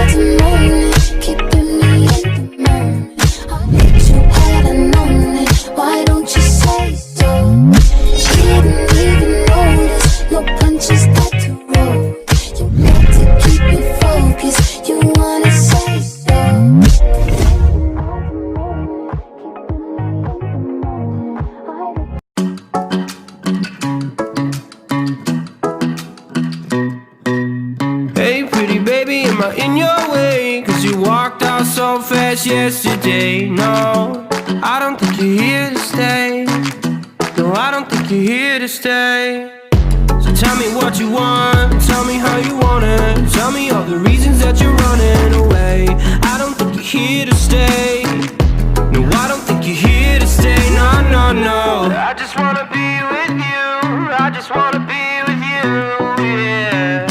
till the morning, keeping me in the moment. I'll get you had I known it. Why don't you say so? Didn't even notice, no punches got to roll. You got to keep me focused, you wanna say so. Hey pretty baby, am I in your way? Cause you walked out so fast yesterday. No, I don't think you're here to stay. No, I don't think you're here to stay. So tell me what you want, tell me how you want it. Tell me all the reasons that you're running away. I don't think you're here to stay. No, I don't think you're here to stay. No, no, no. I just wanna be with you. I just wanna be with you, yeah.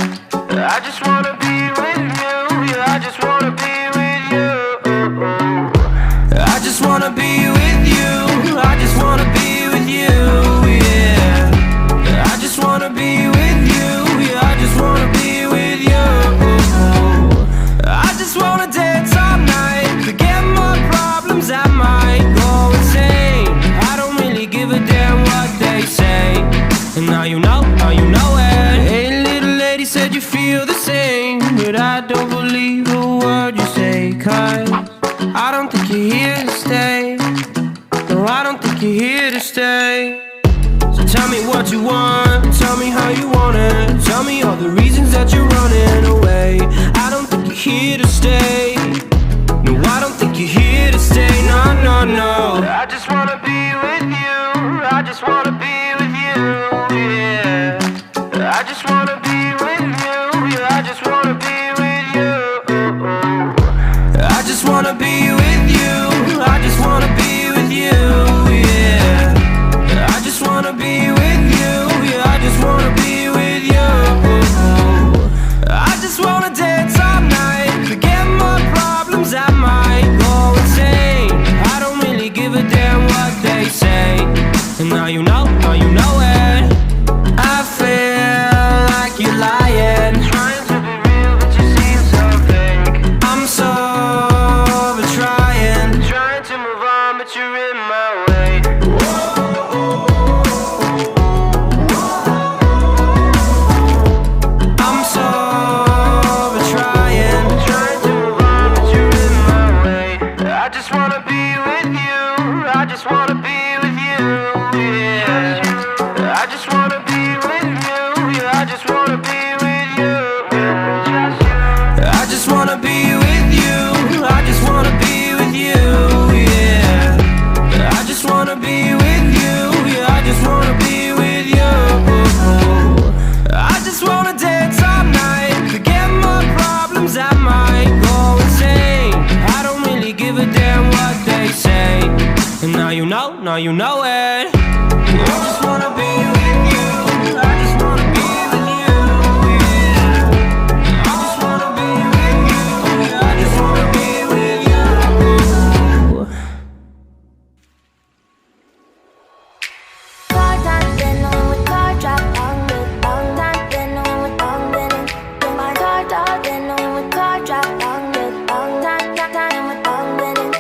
I just wanna be with you, yeah. I just wanna be with you. I just wanna be with you. I just wanna be with you, yeah. I just wanna be with you, yeah. I just wanna be with you. I just wanna dance all night, forget my problems, I might go insane. I don't really give a damn what they say. And now you know it. Hey little lady, said you feel the same, but I don't believe a word you say. Cause I don't think you're here to stay. No, I don't think you're here to stay. So tell me what you want, tell me how you want it. Tell me all the reasons that you're running away. I don't think you're here to stay. No, I don't think you're here to stay. No, no, no. I just wanna be with you. I just wanna be with you, yeah. I just wanna be with you, yeah. I just wanna be with you. I just wanna be with you. I just wanna be with you, yeah. I just wanna be with you, yeah. I just wanna be with you. I just wanna dance all night, forget my problems, I might go insane. I don't really give a damn what they say. And now you know it. I feel like you're lying, trying to be real, but you seem so fake. I'm so over trying to move on, but you're in my way. I'm so over trying to move on, but you're in my way. I just wanna be with you. I just wanna be with you, yeah. I just wanna be with you, yeah. I just wanna be with you. I just wanna be with you. I just wanna be with you, yeah. I just wanna be with you, yeah. I just wanna be with you. I just wanna dance all night, forget my problems, I might go insane. I don't really give a damn what they say. And now you know it. I just wanna be with you. I just wanna be with you, yeah. I just wanna be with you. I just wanna be with you. Car time, then on with car drop, long time, then on with long been in my car top, then on with car drop, long time with long been in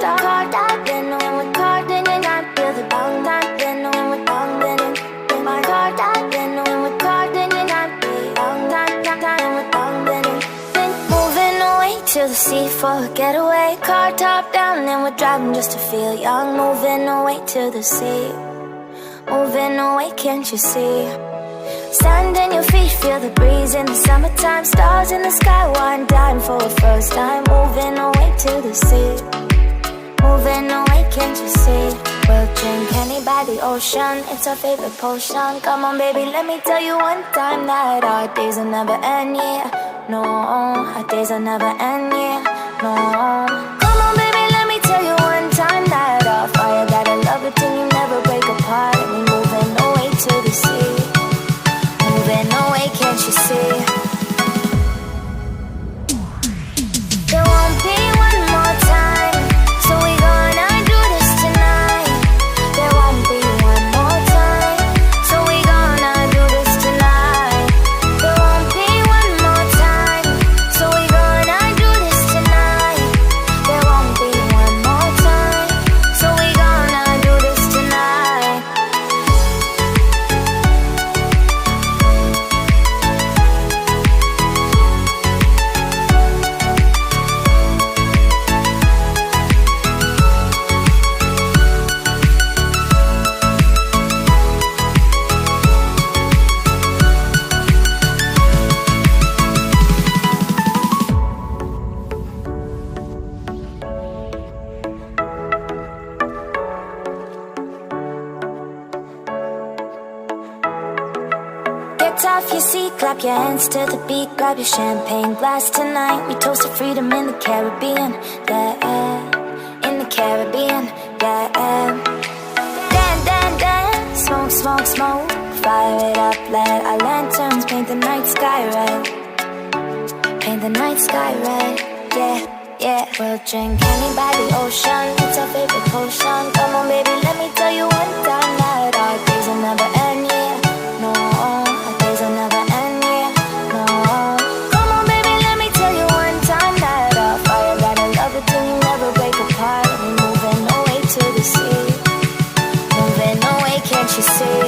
car top, then on with car, then you not feel the long time, then on with long been in my car top, then on with car, then you not be long time with long been in. Been moving away to the sea for a getaway, car top down, then we're driving just to feel young, moving away to the sea. Moving away, can't you see? Sand in your feet, feel the breeze in the summertime. Stars in the sky, one dime for a first time. Moving away to the sea. Moving away, can't you see? We'll drink honey by the ocean, it's our favorite potion. Come on baby, let me tell you one time that our days will never end, yeah. No, our days will never end, yeah. No. Come on baby, let me tell you one time that our fire got a love it till you never break apart. And we moving away to the sea. Moving away, can't you see? There won't be one more time, so we gonna do this tonight. There won't be one more time, so we gonna do this tonight. There won't be one more time, so we gonna do rock your hands to the beat, grab your champagne glass tonight. We toast to freedom in the Caribbean, yeah, in the Caribbean, yeah. Dance, dance, dance, smoke, smoke, smoke. Fire it up, let our lanterns paint the night sky red. Paint the night sky red, yeah, yeah. We'll drink honey by the ocean, it's our favorite potion. Come on baby, let me tell you one time that our days will never end, yeah. No, our days will never end, yeah. No. Come on baby, let me tell you one time that our fire gotta love it till you never break apart. We're moving away to the sea, moving away, can't you see?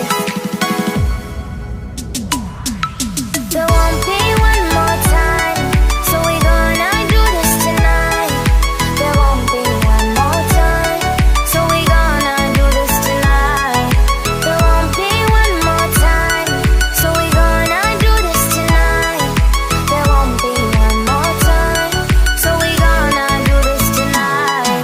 There won't be one more time, so we gonna do this tonight. There won't be one more time, so we gonna do this tonight. There won't be one more time, so we gonna do this tonight. There won't be one more time, so we gonna do this tonight.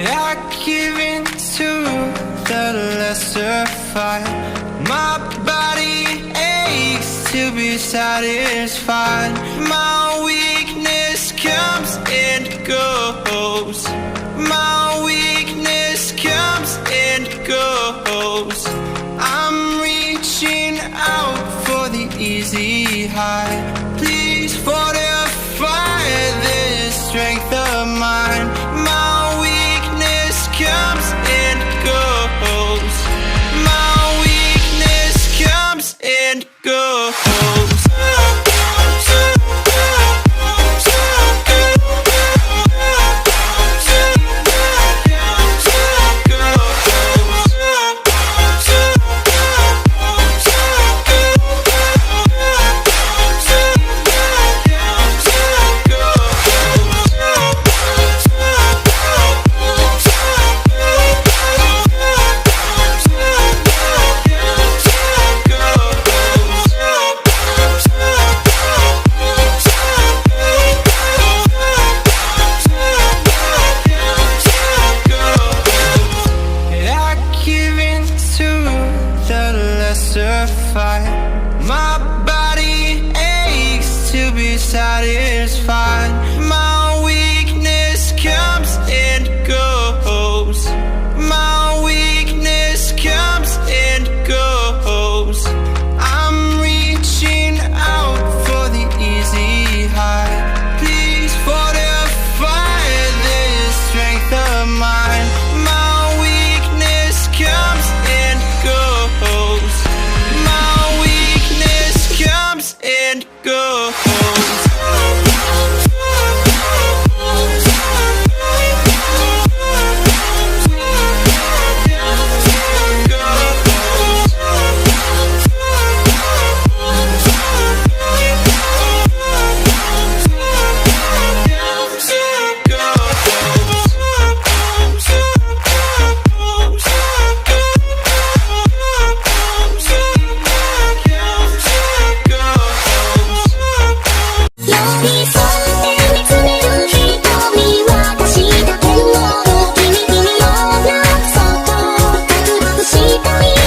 I give in to the lesser fight. My body aches to be satisfied. My weakness comes and goes. My weakness comes and goes. I'm reaching out for the easy high. Please fortify this strength of mine.